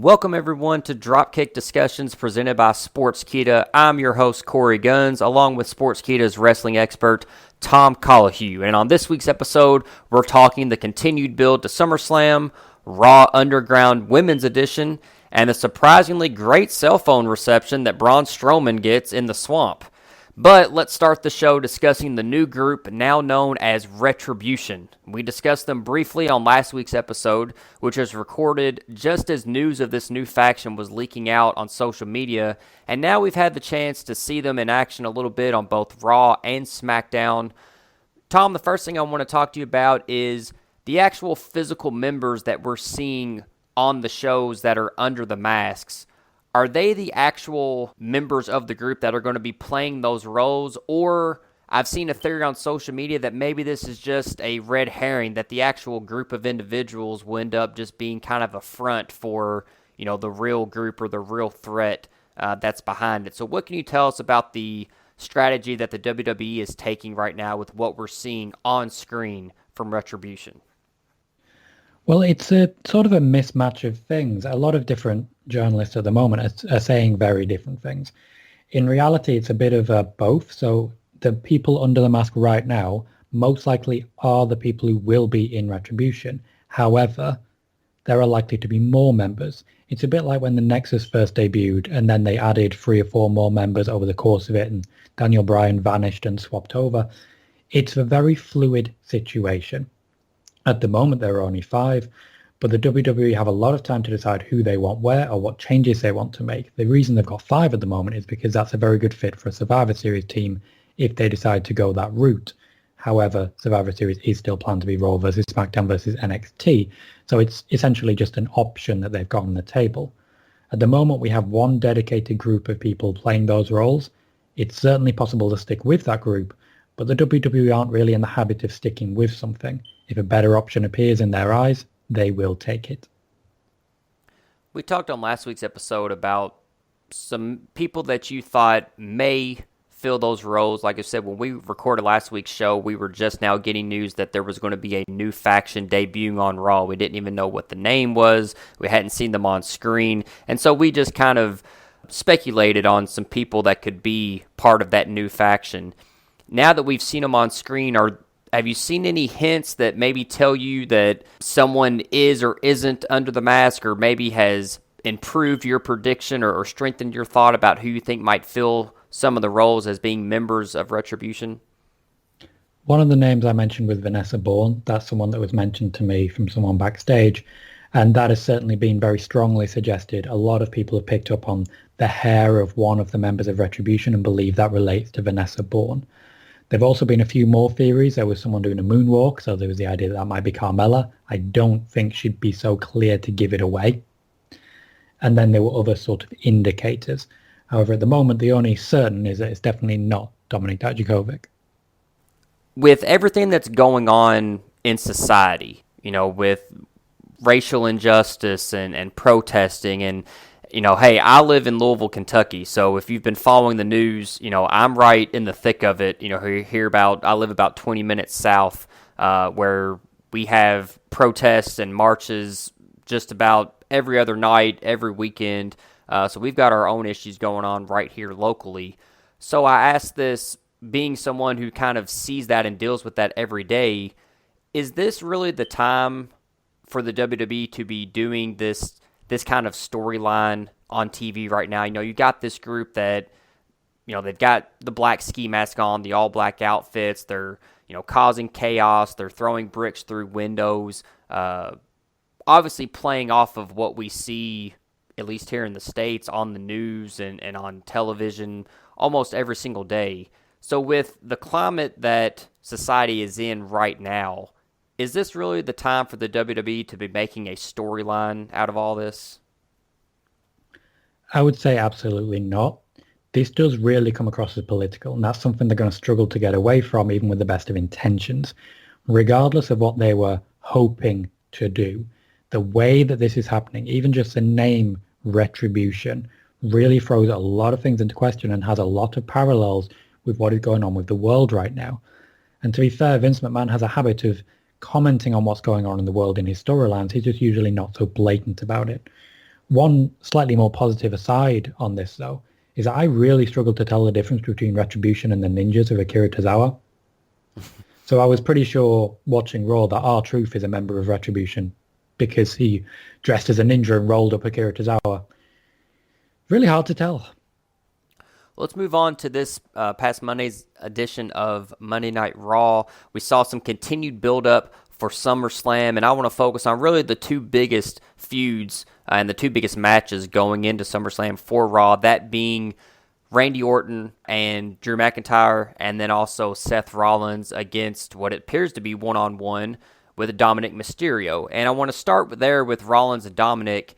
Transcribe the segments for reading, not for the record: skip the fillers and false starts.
Welcome everyone to Dropkick DiSKussions presented by Sportskeeda. I'm your host Corey Guns, along with Sportskeeda's wrestling expert Tom Collahue. And on this week's episode, we're talking the continued build to SummerSlam, Raw Underground Women's Edition, and the surprisingly great cell phone reception that Braun Strowman gets in the swamp. But let's start the show discussing the new group now known as Retribution. We discussed them briefly on last week's episode, which was recorded just as news of this new faction was leaking out on social media, and now we've had the chance to see them in action a little bit on both Raw and SmackDown. Tom, the first thing I want to talk to you about is the actual physical members that we're seeing on the shows that are under the masks. Are they the actual members of the group that are going to be playing those roles? Or I've seen a theory on social media that maybe this is just a red herring, that the actual group of individuals will end up just being kind of a front for, the real group or the real threat that's behind it. So what can you tell us about the strategy that the WWE is taking right now with what we're seeing on screen from Retribution? Well, it's a sort of a mismatch of things. A lot of different journalists at the moment are saying very different things. In reality, it's a bit of both. So the people under the mask right now most likely are the people who will be in Retribution. However, there are likely to be more members. It's a bit like when the Nexus first debuted and then they added 3 or 4 more members over the course of it and Daniel Bryan vanished and swapped over. It's a very fluid situation. At the moment, there are only 5, but the WWE have a lot of time to decide who they want where or what changes they want to make. The reason they've got 5 at the moment is because that's a very good fit for a Survivor Series team if they decide to go that route. However, Survivor Series is still planned to be Raw versus SmackDown versus NXT, so it's essentially just an option that they've got on the table. At the moment, we have one dedicated group of people playing those roles. It's certainly possible to stick with that group, but the WWE aren't really in the habit of sticking with something. If a better option appears in their eyes, they will take it. We talked on last week's episode about some people that you thought may fill those roles. Like I said, when we recorded last week's show, we were just now getting news that there was going to be a new faction debuting on Raw. We didn't even know what the name was. We hadn't seen them on screen. And so we just kind of speculated on some people that could be part of that new faction. Now that we've seen them on screen, have you seen any hints that maybe tell you that someone is or isn't under the mask, or maybe has improved your prediction or strengthened your thought about who you think might fill some of the roles as being members of Retribution? One of the names I mentioned was Vanessa Bourne. That's someone that was mentioned to me from someone backstage, and that has certainly been very strongly suggested. A lot of people have picked up on the hair of one of the members of Retribution and believe that relates to Vanessa Bourne. There have also been a few more theories. There was someone doing a moonwalk, so there was the idea that might be Kamala. I don't think she'd be so clear to give it away. And then there were other sort of indicators. However, at the moment, the only certain is that it's definitely not Dominik Mysterio. With everything that's going on in society, with racial injustice and protesting and hey, I live in Louisville, Kentucky, so if you've been following the news, I'm right in the thick of it. I live about 20 minutes south, where we have protests and marches just about every other night, every weekend. So we've got our own issues going on right here locally. So I ask this, being someone who kind of sees that and deals with that every day, is this really the time for the WWE to be doing this kind of storyline on TV right now? You got this group that, they've got the black ski mask on, the all black outfits. They're, causing chaos. They're throwing bricks through windows. Obviously playing off of what we see, at least here in the States, on the news and on television almost every single day. So with the climate that society is in right now, is this really the time for the WWE to be making a storyline out of all this? I would say absolutely not. This does really come across as political, and that's something they're going to struggle to get away from, even with the best of intentions. Regardless of what they were hoping to do, the way that this is happening, even just the name Retribution, really throws a lot of things into question and has a lot of parallels with what is going on with the world right now. And to be fair, Vince McMahon has a habit of commenting on what's going on in the world in his storylines. He's just usually not so blatant about it. One slightly more positive aside on this, though, is that I really struggled to tell the difference between Retribution and the ninjas of Akira Tozawa. So I was pretty sure watching Raw that R-Truth is a member of Retribution because he dressed as a ninja and rolled up Akira Tozawa. Really hard to tell. Let's move on to this past Monday's edition of Monday Night Raw. We saw some continued build-up for SummerSlam, and I want to focus on really the two biggest feuds and the two biggest matches going into SummerSlam for Raw, that being Randy Orton and Drew McIntyre, and then also Seth Rollins against what appears to be one-on-one with Dominik Mysterio. And I want to start there with Rollins and Dominik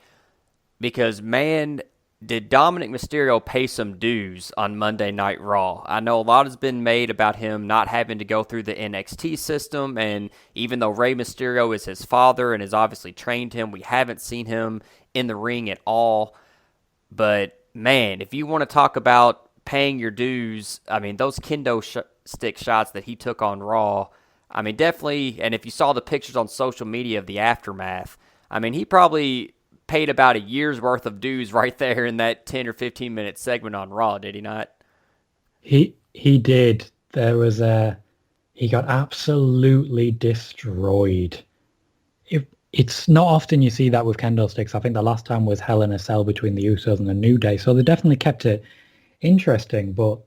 because, man, did Dominik Mysterio pay some dues on Monday Night Raw? I know a lot has been made about him not having to go through the NXT system, and even though Rey Mysterio is his father and has obviously trained him, we haven't seen him in the ring at all. But, man, if you want to talk about paying your dues, I mean, those kendo stick shots that he took on Raw, I mean, definitely, and if you saw the pictures on social media of the aftermath, I mean, he probably paid about a year's worth of dues right there in that 10 or 15 minute segment on Raw, did he not? He did. He got absolutely destroyed. It's not often you see that with kendo sticks. I think the last time was Hell in a Cell between the Usos and the New Day, so they definitely kept it interesting, but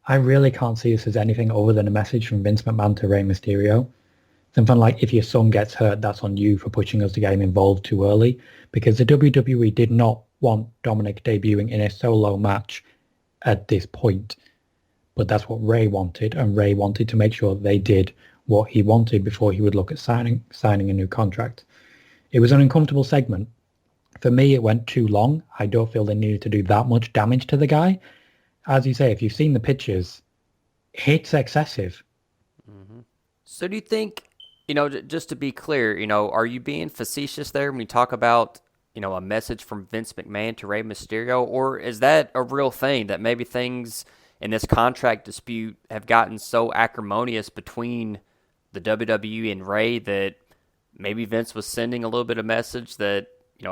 I really can't see this as anything other than a message from Vince McMahon to Rey Mysterio. Something like, if your son gets hurt, that's on you for pushing us to get him involved too early, because the WWE did not want Dominik debuting in a solo match at this point. But that's what Rey wanted, and Rey wanted to make sure they did what he wanted before he would look at signing a new contract. It was an uncomfortable segment. For me, it went too long. I don't feel they needed to do that much damage to the guy. As you say, if you've seen the pictures, it's excessive. Mm-hmm. So do you think, just to be clear, are you being facetious there when you talk about, a message from Vince McMahon to Rey Mysterio, or is that a real thing that maybe things in this contract dispute have gotten so acrimonious between the WWE and Rey that maybe Vince was sending a little bit of message that,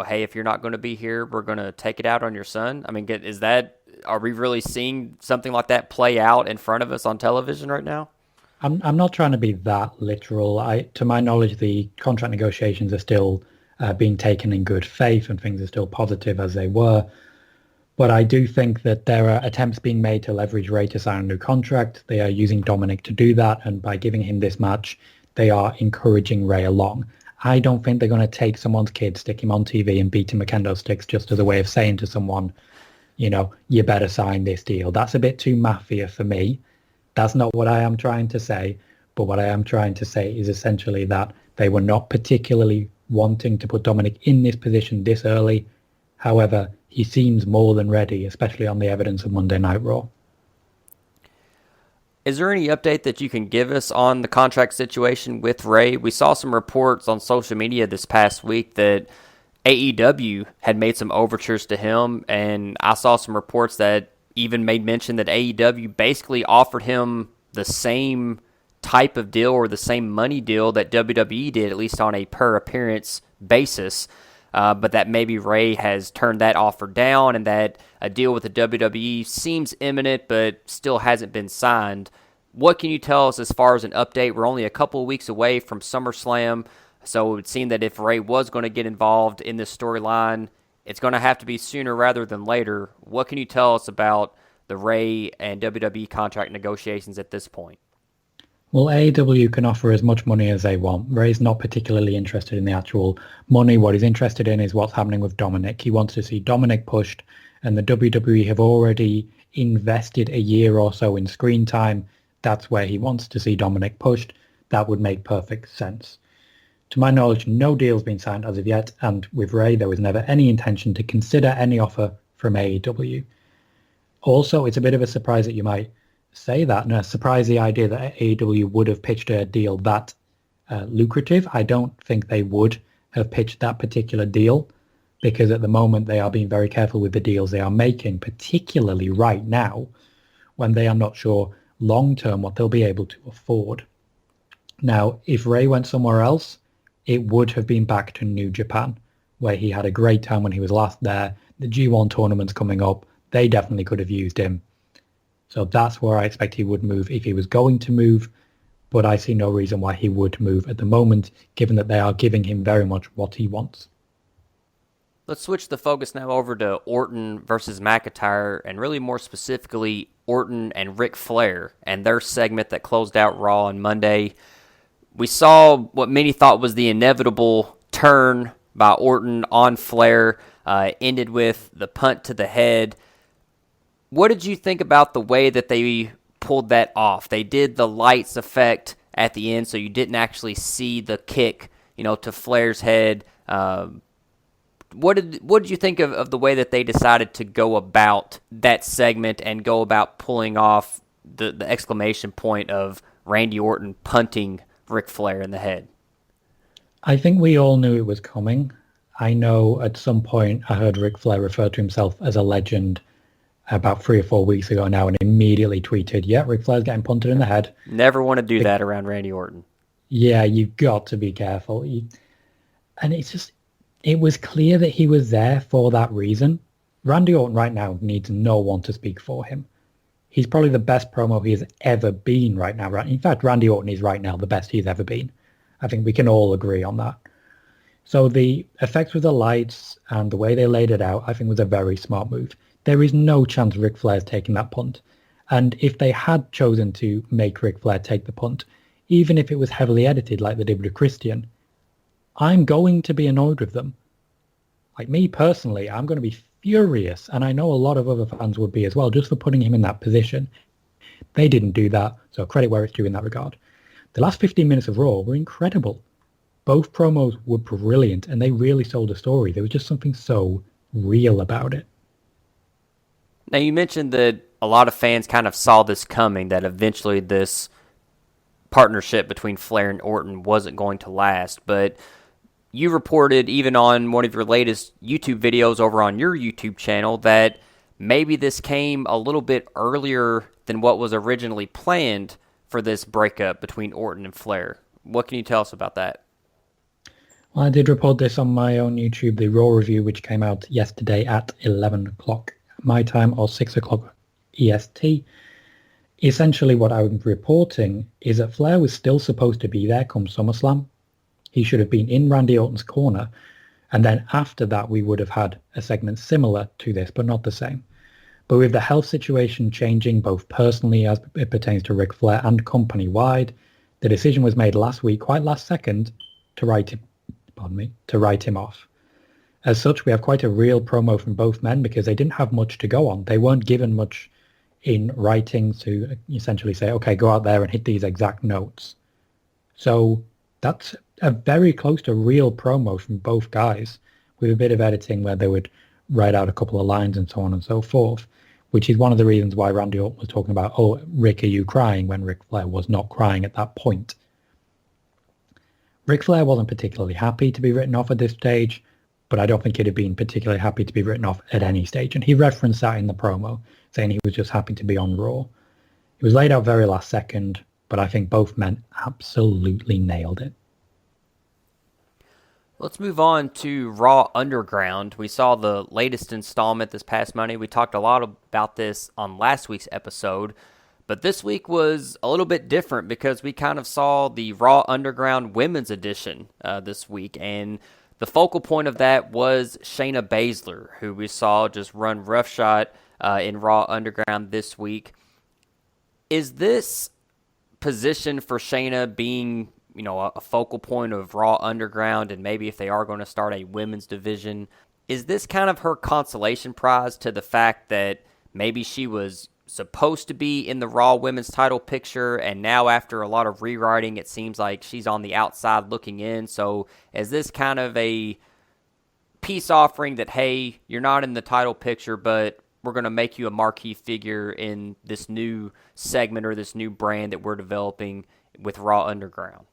hey, if you're not going to be here, we're going to take it out on your son? I mean, are we really seeing something like that play out in front of us on television right now? I'm not trying to be that literal. To my knowledge, the contract negotiations are still being taken in good faith and things are still positive as they were. But I do think that there are attempts being made to leverage Rey to sign a new contract. They are using Dominik to do that, and by giving him this match, they are encouraging Rey along. I don't think they're going to take someone's kid, stick him on TV and beat him with kendo sticks just as a way of saying to someone, you better sign this deal. That's a bit too mafia for me. That's not what I am trying to say. But what I am trying to say is essentially that they were not particularly wanting to put Dominik in this position this early. However, he seems more than ready, especially on the evidence of Monday Night Raw. Is there any update that you can give us on the contract situation with Rey? We saw some reports on social media this past week that AEW had made some overtures to him, and I saw some reports that even made mention that AEW basically offered him the same type of deal or the same money deal that WWE did, at least on a per-appearance basis, but that maybe Rey has turned that offer down and that a deal with the WWE seems imminent but still hasn't been signed. What can you tell us as far as an update? We're only a couple of weeks away from SummerSlam, so it would seem that if Rey was going to get involved in this storyline, it's going to have to be sooner rather than later. What can you tell us about the Rey and WWE contract negotiations at this point? Well, AEW can offer as much money as they want. Rey's not particularly interested in the actual money. What he's interested in is what's happening with Dominik. He wants to see Dominik pushed, and the WWE have already invested a year or so in screen time. That's where he wants to see Dominik pushed. That would make perfect sense. To my knowledge, no deal's been signed as of yet, and with Rey, there was never any intention to consider any offer from AEW. Also, it's a bit of a surprise that you might say that, and a surprise the idea that AEW would have pitched a deal that lucrative. I don't think they would have pitched that particular deal, because at the moment they are being very careful with the deals they are making, particularly right now when they are not sure long-term what they'll be able to afford. Now, if Rey went somewhere else, it would have been back to New Japan, where he had a great time when he was last there. The G1 tournament's coming up. They definitely could have used him. So that's where I expect he would move if he was going to move. But I see no reason why he would move at the moment, given that they are giving him very much what he wants. Let's switch the focus now over to Orton versus McIntyre, and really more specifically, Orton and Ric Flair and their segment that closed out Raw on Monday. We saw what many thought was the inevitable turn by Orton on Flair, ended with the punt to the head. What did you think about the way that they pulled that off? They did the lights effect at the end, so you didn't actually see the kick, to Flair's head. What did you think of the way that they decided to go about that segment and go about pulling off the exclamation point of Randy Orton punting Ric Flair in the head? I think we all knew it was coming. I know at some point I heard Ric Flair refer to himself as a legend about 3 or 4 weeks ago now and immediately tweeted, yeah, Ric Flair's getting punted in the head. Never want to do that around Randy Orton. Yeah, you've got to be careful. And it was clear that he was there for that reason. Randy Orton right now needs no one to speak for him. He's probably the best promo he has ever been right now. In fact, Randy Orton is right now the best he's ever been. I think we can all agree on that. So the effects with the lights and the way they laid it out, I think was a very smart move. There is no chance Ric Flair's taking that punt. And if they had chosen to make Ric Flair take the punt, even if it was heavily edited like they did with Christian, I'm going to be annoyed with them. Like me personally, I'm going to be furious, and I know a lot of other fans would be as well, just for putting him in that position. They didn't do that, so credit where it's due in that regard. The last 15 minutes of Raw were incredible. Both promos were brilliant, and they really sold a story. There was just something so real about it. Now, you mentioned that a lot of fans kind of saw this coming, that eventually this partnership between Flair and Orton wasn't going to last, but you reported even on one of your latest YouTube videos over on your YouTube channel that maybe this came a little bit earlier than what was originally planned for this breakup between Orton and Flair. What can you tell us about that? Well, I did report this on my own YouTube, the Raw review, which came out yesterday at 11 o'clock my time or 6 o'clock EST. Essentially what I was reporting is that Flair was still supposed to be there come SummerSlam. He should have been in Randy Orton's corner. And then after that, we would have had a segment similar to this, but not the same. But with the health situation changing both personally as it pertains to Ric Flair and company-wide, the decision was made last week, quite last second, to write him off. As such, we have quite a real promo from both men because they didn't have much to go on. They weren't given much in writing to essentially say, okay, go out there and hit these exact notes. So that's a very close to real promo from both guys with a bit of editing where they would write out a couple of lines and so on and so forth, which is one of the reasons why Randy Orton was talking about, oh, Rick, are you crying, when Ric Flair was not crying at that point. Ric Flair wasn't particularly happy to be written off at this stage, but I don't think he'd have been particularly happy to be written off at any stage. And he referenced that in the promo, saying he was just happy to be on Raw. It was laid out very last second, but I think both men absolutely nailed it. Let's move on to Raw Underground. We saw the latest installment this past Monday. We talked a lot about this on last week's episode, but this week was a little bit different because we kind of saw the Raw Underground Women's Edition this week, and the focal point of that was Shayna Baszler, who we saw just run roughshod in Raw Underground this week. Is this position for Shayna being, a focal point of Raw Underground, and maybe if they are going to start a women's division, is this kind of her consolation prize to the fact that maybe she was supposed to be in the Raw Women's title picture, and now after a lot of rewriting, it seems like she's on the outside looking in? So is this kind of a peace offering that, hey, you're not in the title picture, but we're going to make you a marquee figure in this new segment or this new brand that we're developing with Raw Underground?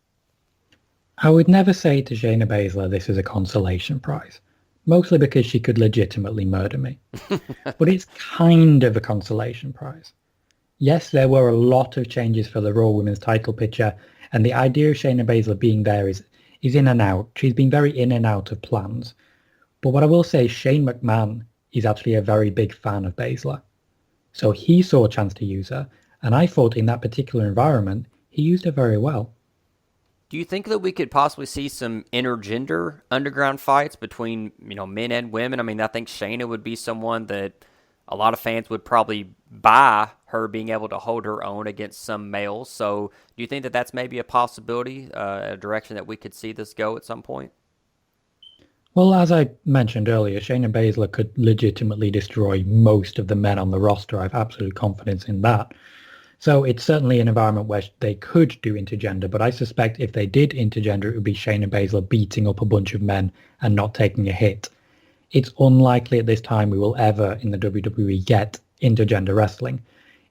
I would never say to Shayna Baszler this is a consolation prize, mostly because she could legitimately murder me. But it's kind of a consolation prize. Yes, there were a lot of changes for the Raw Women's title picture, and the idea of Shayna Baszler being there is in and out. She's been very in and out of plans. But what I will say, Shane McMahon is actually a very big fan of Baszler. So he saw a chance to use her, and I thought in that particular environment, he used her very well. Do you think that we could possibly see some intergender underground fights between, men and women? I mean, I think Shayna would be someone that a lot of fans would probably buy her being able to hold her own against some males. So do you think that that's maybe a possibility, a direction that we could see this go at some point? Well, as I mentioned earlier, Shayna Baszler could legitimately destroy most of the men on the roster. I have absolute confidence in that. So it's certainly an environment where they could do intergender, but I suspect if they did intergender, it would be Shayna Baszler beating up a bunch of men and not taking a hit. It's unlikely at this time we will ever in the WWE get intergender wrestling.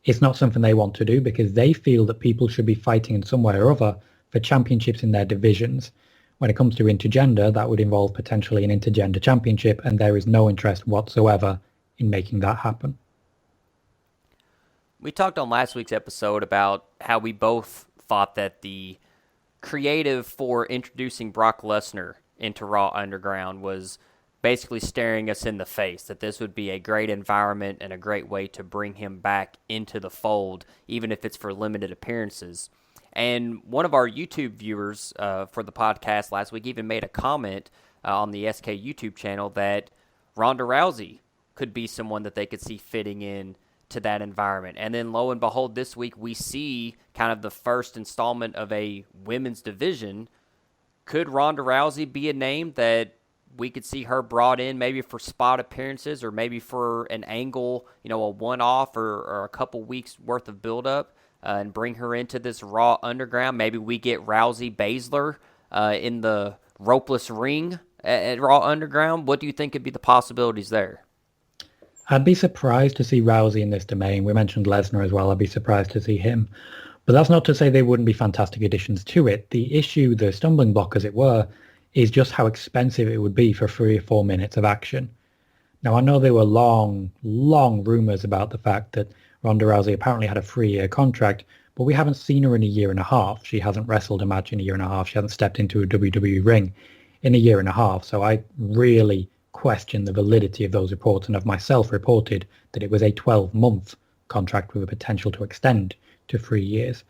It's not something they want to do because they feel that people should be fighting in some way or other for championships in their divisions. When it comes to intergender, that would involve potentially an intergender championship, and there is no interest whatsoever in making that happen. We talked on last week's episode about how we both thought that the creative for introducing Brock Lesnar into Raw Underground was basically staring us in the face, that this would be a great environment and a great way to bring him back into the fold, even if it's for limited appearances. And one of our YouTube viewers for the podcast last week even made a comment on the SK YouTube channel that Ronda Rousey could be someone that they could see fitting in to that environment. And then lo and behold, this week we see kind of the first installment of a women's division. Could Ronda Rousey be a name that we could see her brought in maybe for spot appearances or maybe for an angle, a one-off or a couple weeks worth of build-up and bring her into this Raw Underground? Maybe we get Rousey Baszler in the ropeless ring at Raw Underground. What do you think could be the possibilities there? I'd be surprised to see Rousey in this domain. We mentioned Lesnar as well. I'd be surprised to see him. But that's not to say they wouldn't be fantastic additions to it. The issue, the stumbling block as it were, is just how expensive it would be for 3 or 4 minutes of action. Now, I know there were long rumors about the fact that Ronda Rousey apparently had a 3-year contract, but we haven't seen her in a year and a half. She hasn't wrestled a match in a year and a half. She hasn't stepped into a WWE ring in a year and a half. So I really question the validity of those reports, and have myself reported that it was a 12-month contract with a potential to extend to 3 years.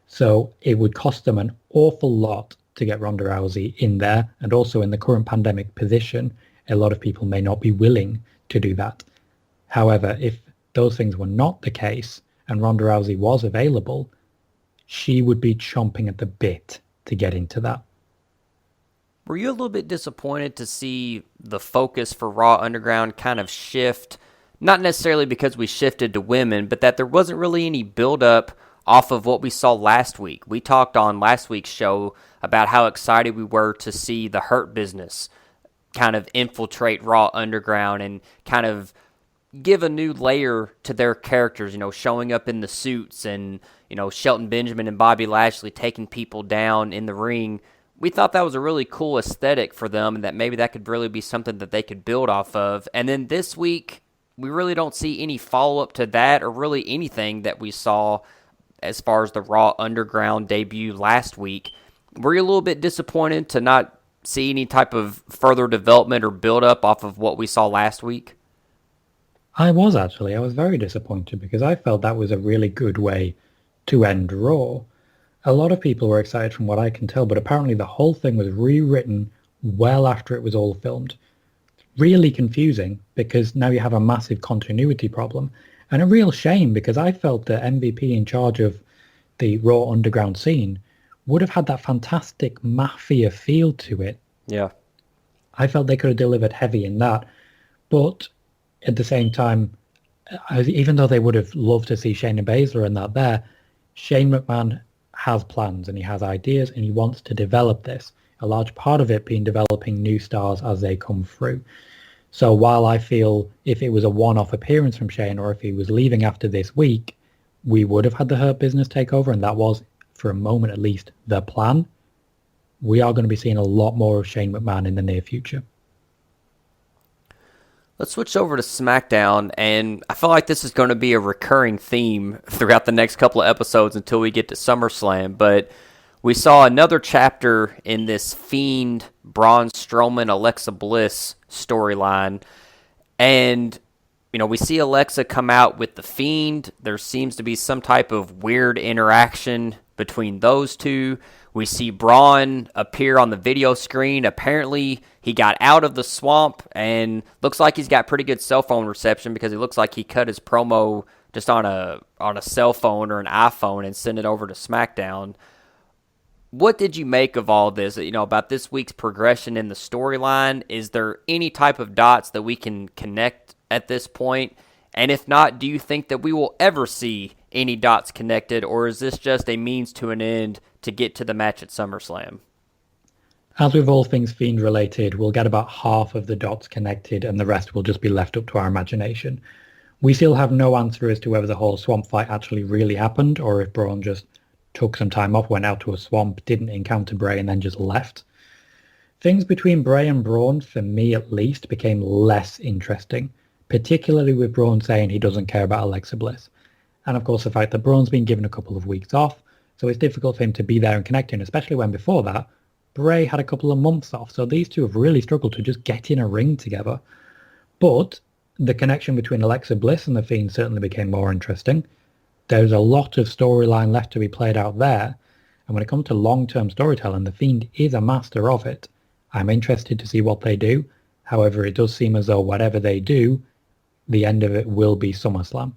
So it would cost them an awful lot to get Ronda Rousey in there, and also in the current pandemic position, a lot of people may not be willing to do that. However, if those things were not the case and Ronda Rousey was available, she would be chomping at the bit to get into that. Were you a little bit disappointed to see the focus for Raw Underground kind of shift? Not necessarily because we shifted to women, but that there wasn't really any build-up off of what we saw last week. We talked on last week's show about how excited we were to see the Hurt Business kind of infiltrate Raw Underground and kind of give a new layer to their characters, showing up in the suits and, Shelton Benjamin and Bobby Lashley taking people down in the ring. We thought that was a really cool aesthetic for them and that maybe that could really be something that they could build off of. And then this week, we really don't see any follow-up to that or really anything that we saw as far as the Raw Underground debut last week. Were you a little bit disappointed to not see any type of further development or build-up off of what we saw last week? I was actually. I was very disappointed because I felt that was a really good way to end Raw. A lot of people were excited from what I can tell, but apparently the whole thing was rewritten well after it was all filmed. Really confusing because now you have a massive continuity problem, and a real shame because I felt the MVP in charge of the Raw Underground scene would have had that fantastic mafia feel to it. Yeah. I felt they could have delivered heavy in that, but at the same time, even though they would have loved to see Shayna Baszler and that there, Shane McMahon has plans and he has ideas and he wants to develop this. A large part of it being developing new stars as they come through. So while I feel if it was a one-off appearance from Shane or if he was leaving after this week, we would have had the Hurt Business take over, and that was, for a moment at least, the plan. We are going to be seeing a lot more of Shane McMahon in the near future. Let's switch over to SmackDown, and I feel like this is going to be a recurring theme throughout the next couple of episodes until we get to SummerSlam, but we saw another chapter in this Fiend, Braun Strowman, Alexa Bliss storyline. And, we see Alexa come out with the Fiend. There seems to be some type of weird interaction between those two. We see Braun appear on the video screen. Apparently, he got out of the swamp and looks like he's got pretty good cell phone reception because it looks like he cut his promo just on a cell phone or an iPhone and sent it over to SmackDown. What did you make of all this, about this week's progression in the storyline? Is there any type of dots that we can connect at this point? And if not, do you think that we will ever see any dots connected, or is this just a means to an end to get to the match at SummerSlam? As with all things Fiend related, we'll get about half of the dots connected and the rest will just be left up to our imagination. We still have no answer as to whether the whole swamp fight actually really happened or if Braun just took some time off, went out to a swamp, didn't encounter Bray, and then just left. Things between Bray and Braun, for me at least, became less interesting, particularly with Braun saying he doesn't care about Alexa Bliss. And of course the fact that Braun's been given a couple of weeks off, so it's difficult for him to be there and connecting, especially when before that, Bray had a couple of months off. So these two have really struggled to just get in a ring together. But the connection between Alexa Bliss and The Fiend certainly became more interesting. There's a lot of storyline left to be played out there. And when it comes to long-term storytelling, The Fiend is a master of it. I'm interested to see what they do. However, it does seem as though whatever they do, the end of it will be SummerSlam,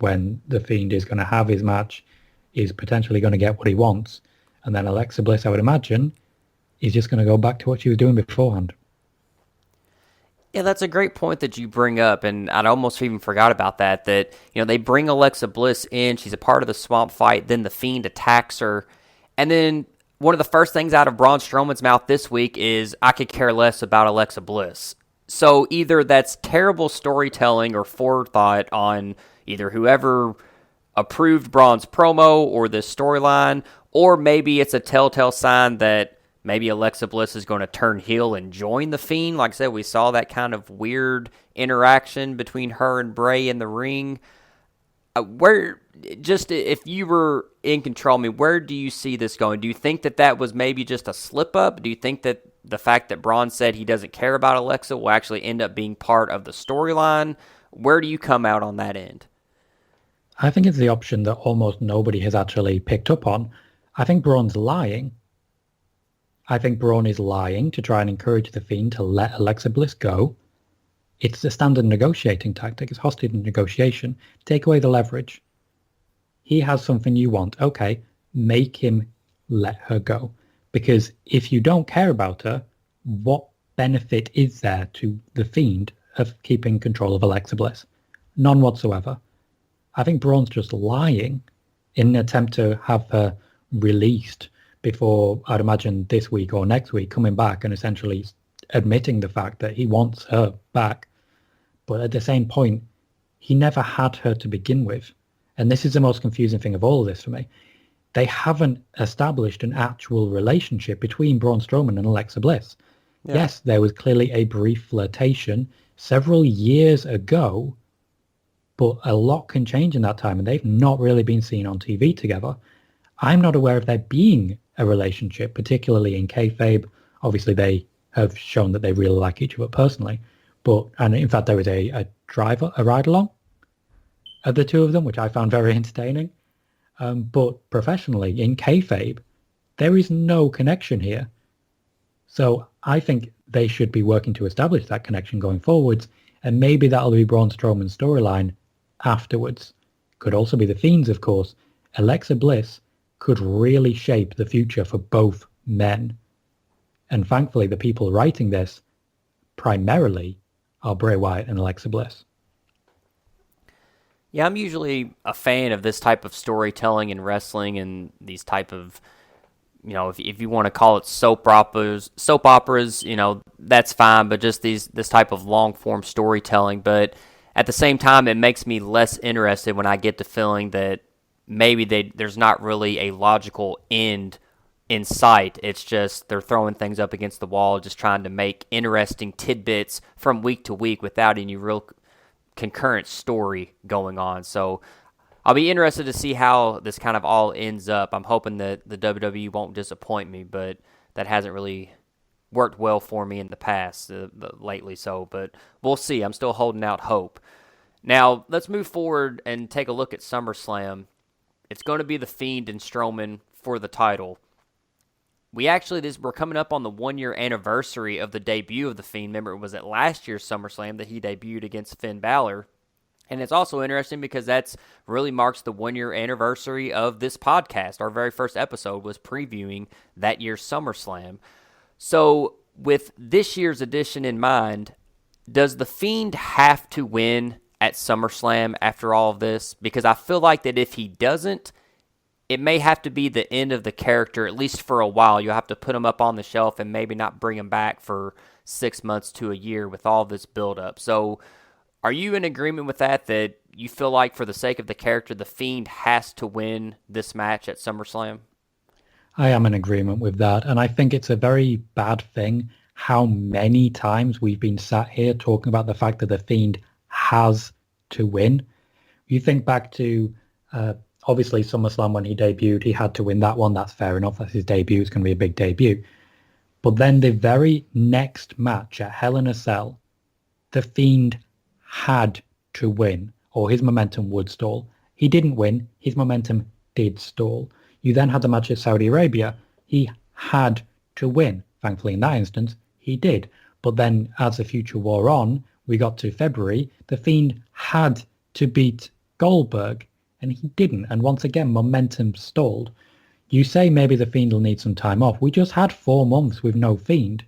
when The Fiend is going to have his match, is potentially going to get what he wants. And then Alexa Bliss, I would imagine, is just going to go back to what she was doing beforehand. Yeah, that's a great point that you bring up, and I almost even forgot about that, they bring Alexa Bliss in, she's a part of the swamp fight, then The Fiend attacks her, and then one of the first things out of Braun Strowman's mouth this week is, I could care less about Alexa Bliss. So either that's terrible storytelling or forethought on either whoever approved Braun's promo or this storyline, or maybe it's a telltale sign that maybe Alexa Bliss is going to turn heel and join The Fiend. Like I said, we saw that kind of weird interaction between her and Bray in the ring. If you were in control, where do you see this going? Do you think that was maybe just a slip-up? Do you think that the fact that Braun said he doesn't care about Alexa will actually end up being part of the storyline? Where do you come out on that end? I think it's the option that almost nobody has actually picked up on. I think Braun's lying. I think Braun is lying to try and encourage The Fiend to let Alexa Bliss go. It's the standard negotiating tactic. It's hostage negotiation. Take away the leverage. He has something you want. Okay, make him let her go. Because if you don't care about her, what benefit is there to The Fiend of keeping control of Alexa Bliss? None whatsoever. I think Braun's just lying in an attempt to have her released before, I'd imagine, this week or next week, coming back and essentially admitting the fact that he wants her back. But at the same point, he never had her to begin with. And this is the most confusing thing of all of this for me. They haven't established an actual relationship between Braun Strowman and Alexa Bliss. Yeah. Yes, there was clearly a brief flirtation several years ago, but a lot can change in that time, and they've not really been seen on TV together. I'm not aware of there being a relationship, particularly in kayfabe. Obviously, they have shown that they really like each other personally. And in fact, there was a ride-along of the two of them, which I found very entertaining. But professionally, in kayfabe, there is no connection here. So I think they should be working to establish that connection going forwards, and maybe that'll be Braun Strowman's storyline afterwards. Could also be The Fiend's, of course. Alexa Bliss could really shape the future for both men. And thankfully, the people writing this primarily are Bray Wyatt and Alexa Bliss. Yeah, I'm usually a fan of this type of storytelling in wrestling and these type of, if you want to call it soap operas, that's fine, but just this type of long-form storytelling. But at the same time, it makes me less interested when I get the feeling that maybe there's not really a logical end in sight. It's just they're throwing things up against the wall, just trying to make interesting tidbits from week to week without any real concurrent story going on. So I'll be interested to see how this kind of all ends up. I'm hoping that the WWE won't disappoint me, but that hasn't really worked well for me in the past lately. So, but we'll see. I'm still holding out hope. Now, let's move forward and take a look at SummerSlam. It's going to be the Fiend and Strowman for the title. We're coming up on the 1-year anniversary of the debut of the Fiend. Remember, it was at last year's SummerSlam that he debuted against Finn Balor. And it's also interesting because that's really marks the 1-year anniversary of this podcast. Our very first episode was previewing that year's SummerSlam. So with this year's edition in mind, does the Fiend have to win at SummerSlam after all of this? Because I feel like that if he doesn't, it may have to be the end of the character, at least for a while. You'll have to put him up on the shelf and maybe not bring him back for 6 months to a year with all this buildup. So are you in agreement with that you feel like for the sake of the character, the Fiend has to win this match at SummerSlam? I am in agreement with that. And I think it's a very bad thing how many times we've been sat here talking about the fact that the Fiend has to win. You think back to obviously SummerSlam when he debuted, he had to win that one. That's fair enough. That's his debut. It's going to be a big debut. But then the very next match at Hell in a Cell, the Fiend had to win or his momentum would stall. He didn't win. His momentum did stall. You then had the match at Saudi Arabia. He had to win. Thankfully, in that instance, he did. But then as the future wore on, we got to February, the Fiend had to beat Goldberg, and he didn't. And once again, momentum stalled. You say maybe the Fiend will need some time off. We just had 4 months with no Fiend.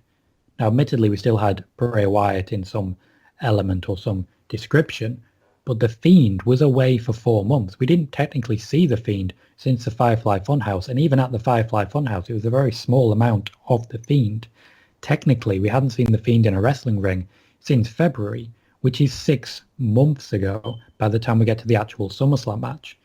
Now, admittedly, we still had Bray Wyatt in some element or some description, but the Fiend was away for 4 months. We didn't technically see the Fiend since the Firefly Funhouse, and even at the Firefly Funhouse, it was a very small amount of the Fiend. Technically, we hadn't seen the Fiend in a wrestling ring since February, which is 6 months ago by the time we get to the actual SummerSlam match.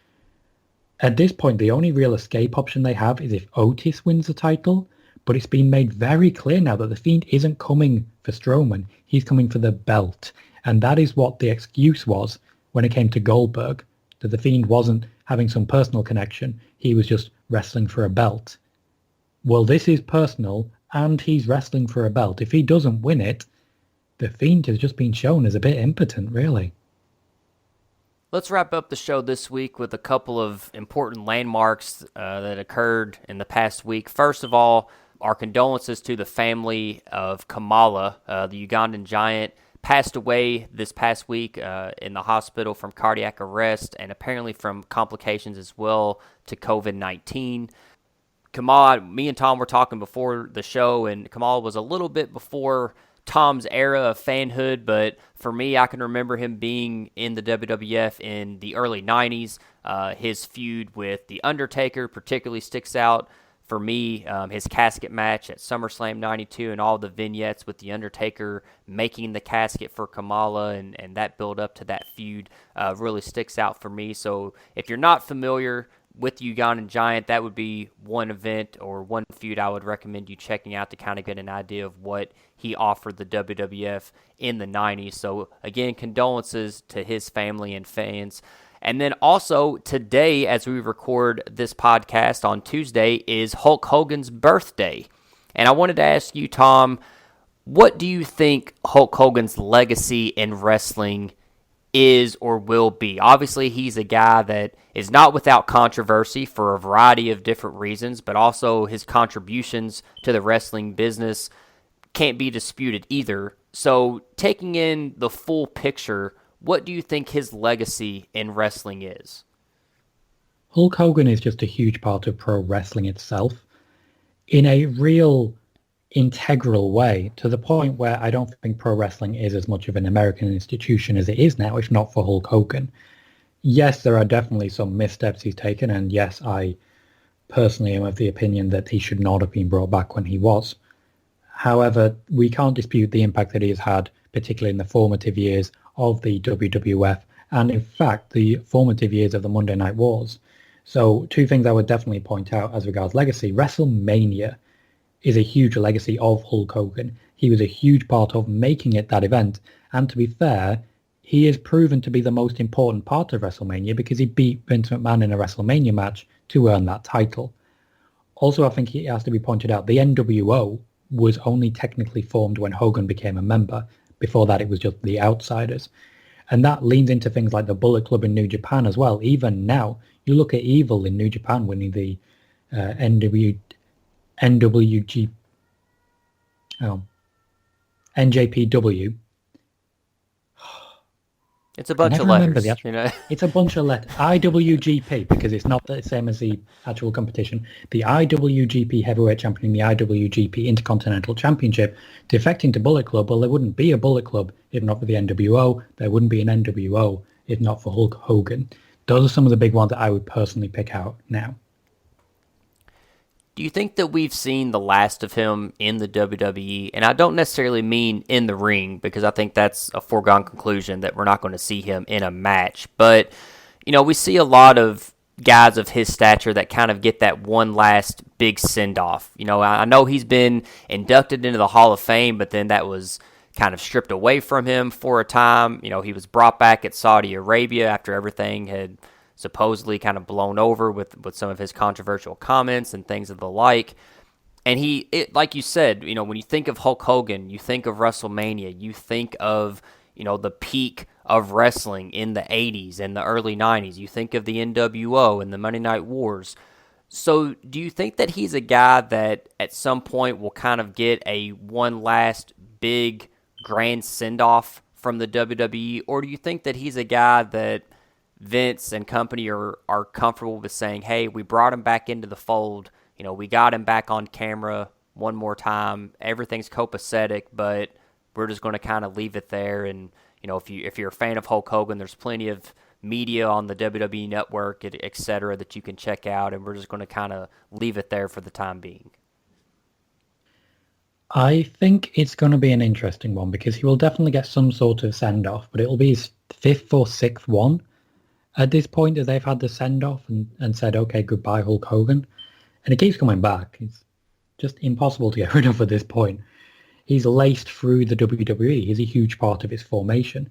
At this point, the only real escape option they have is if Otis wins the title, but it's been made very clear now that the Fiend isn't coming for Strowman, he's coming for the belt. And that is what the excuse was when it came to Goldberg, that the Fiend wasn't having some personal connection, he was just wrestling for a belt. Well, this is personal, and he's wrestling for a belt. If he doesn't win it, the Fiend has just been shown as a bit impotent, really. Let's wrap up the show this week with a couple of important landmarks that occurred in the past week. First of all, our condolences to the family of Kamala, the Ugandan giant, passed away this past week in the hospital from cardiac arrest and apparently from complications as well to COVID-19. Kamala, me and Tom were talking before the show, and Kamala was a little bit before Tom's era of fanhood, but for me, I can remember him being in the WWF in the early 90s. His feud with The Undertaker particularly sticks out for me. His casket match at SummerSlam 92 and all the vignettes with The Undertaker making the casket for Kamala and that build up to that feud really sticks out for me. So if you're not familiar with the Ugandan Giant, that would be one event or one feud I would recommend you checking out to kind of get an idea of what he offered the WWF in the 90s. So again, condolences to his family and fans. And then also today, as we record this podcast on Tuesday, is Hulk Hogan's birthday. And I wanted to ask you, Tom, what do you think Hulk Hogan's legacy in wrestling is or will be? Obviously, he's a guy that is not without controversy for a variety of different reasons, but also his contributions to the wrestling business can't be disputed either. So taking in the full picture, what do you think his legacy in wrestling is? Hulk Hogan is just a huge part of pro wrestling itself in a real integral way, to the point where I don't think pro wrestling is as much of an American institution as it is now, if not for Hulk Hogan. Yes, there are definitely some missteps he's taken, and yes, I personally am of the opinion that he should not have been brought back when he was. However, we can't dispute the impact that he has had, particularly in the formative years of the WWF, and in fact, the formative years of the Monday Night Wars. So, two things I would definitely point out as regards legacy. WrestleMania is a huge legacy of Hulk Hogan. He was a huge part of making it that event, and to be fair, he is proven to be the most important part of WrestleMania because he beat Vince McMahon in a WrestleMania match to earn that title. Also, I think it has to be pointed out, the NWO was only technically formed when Hogan became a member. Before that, it was just the Outsiders. And that leans into things like the Bullet Club in New Japan as well. Even now, you look at Evil in New Japan winning the NJPW. It's a bunch of letters. It's a bunch of letters. IWGP, because it's not the same as the actual competition. The IWGP Heavyweight Champion and the IWGP Intercontinental Championship defecting to Bullet Club. Well, there wouldn't be a Bullet Club if not for the NWO. There wouldn't be an NWO if not for Hulk Hogan. Those are some of the big ones that I would personally pick out now. Do you think that we've seen the last of him in the WWE? And I don't necessarily mean in the ring, because I think that's a foregone conclusion that we're not going to see him in a match. But, we see a lot of guys of his stature that kind of get that one last big send-off. I know he's been inducted into the Hall of Fame, but then that was kind of stripped away from him for a time. He was brought back at Saudi Arabia after everything had supposedly kind of blown over with some of his controversial comments and things of the like. And like you said, when you think of Hulk Hogan, you think of WrestleMania, you think of, the peak of wrestling in the 80s and the early 90s. You think of the NWO and the Monday Night Wars. So do you think that he's a guy that at some point will kind of get a one last big grand send-off from the WWE? Or do you think that he's a guy that Vince and company are comfortable with saying, hey, we brought him back into the fold. We got him back on camera one more time. Everything's copacetic, but we're just going to kind of leave it there. And, if you're a fan of Hulk Hogan, there's plenty of media on the WWE network, et cetera, that you can check out. And we're just going to kind of leave it there for the time being. I think it's going to be an interesting one because he will definitely get some sort of send-off, but it'll be his 5th or 6th one. At this point, that they've had the send-off and said, okay, goodbye, Hulk Hogan. And he keeps coming back. It's just impossible to get rid of at this point. He's laced through the WWE. He's a huge part of its formation.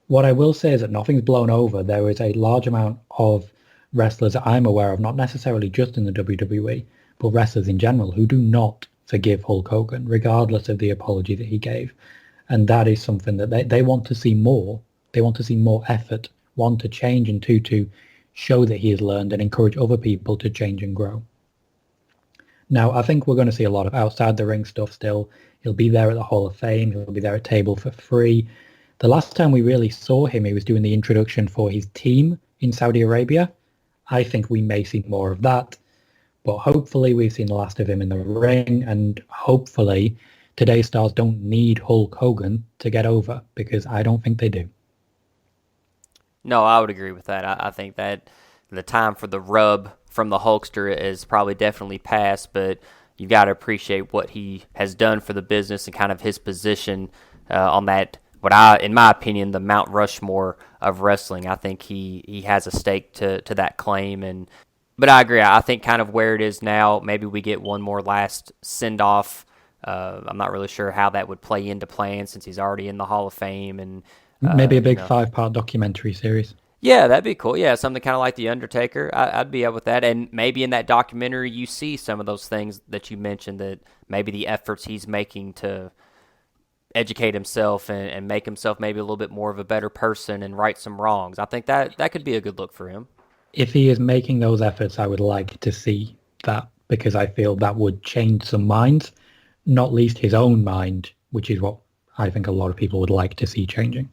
What I will say is that nothing's blown over. There is a large amount of wrestlers that I'm aware of, not necessarily just in the WWE, but wrestlers in general, who do not forgive Hulk Hogan, regardless of the apology that he gave. And that is something that they want to see more. They want to see more effort. 1, to change, and 2, to show that he has learned and encourage other people to change and grow. Now, I think we're going to see a lot of outside the ring stuff still. He'll be there at the Hall of Fame. He'll be there at table for free. The last time we really saw him, he was doing the introduction for his team in Saudi Arabia. I think we may see more of that. But hopefully we've seen the last of him in the ring, and hopefully today's stars don't need Hulk Hogan to get over, because I don't think they do. No, I would agree with that. I think that the time for the rub from the Hulkster is probably definitely past, but you've got to appreciate what he has done for the business and kind of his position on that, in my opinion, the Mount Rushmore of wrestling. I think he has a stake to that claim. But I agree. I think kind of where it is now, maybe we get one more last send-off. I'm not really sure how that would play into plans since he's already in the Hall of Fame. And maybe a big 5-part documentary series. Yeah, that'd be cool. Yeah, something kind of like The Undertaker. I'd be up with that. And maybe in that documentary you see some of those things that you mentioned, that maybe the efforts he's making to educate himself and make himself maybe a little bit more of a better person and right some wrongs. I think that could be a good look for him. If he is making those efforts, I would like to see that, because I feel that would change some minds, not least his own mind, which is what I think a lot of people would like to see changing.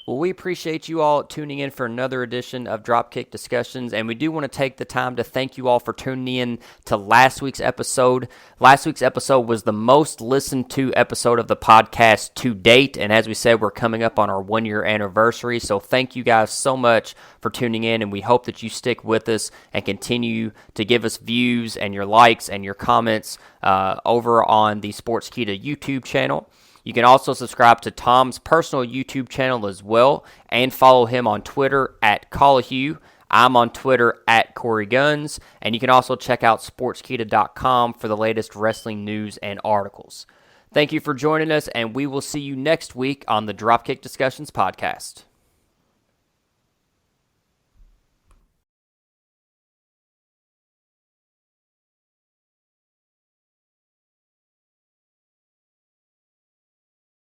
Well, we appreciate you all tuning in for another edition of Dropkick DiSKussions, and we do want to take the time to thank you all for tuning in to last week's episode. Last week's episode was the most listened to episode of the podcast to date, and as we said, we're coming up on our 1-year anniversary, so thank you guys so much for tuning in, and we hope that you stick with us and continue to give us views and your likes and your comments over on the Sportskeeda YouTube channel. You can also subscribe to Tom's personal YouTube channel as well, and follow him on Twitter at Callahue. I'm on Twitter at Corey Guns, and you can also check out Sportskeeda.com for the latest wrestling news and articles. Thank you for joining us, and we will see you next week on the Dropkick DiSKussions podcast.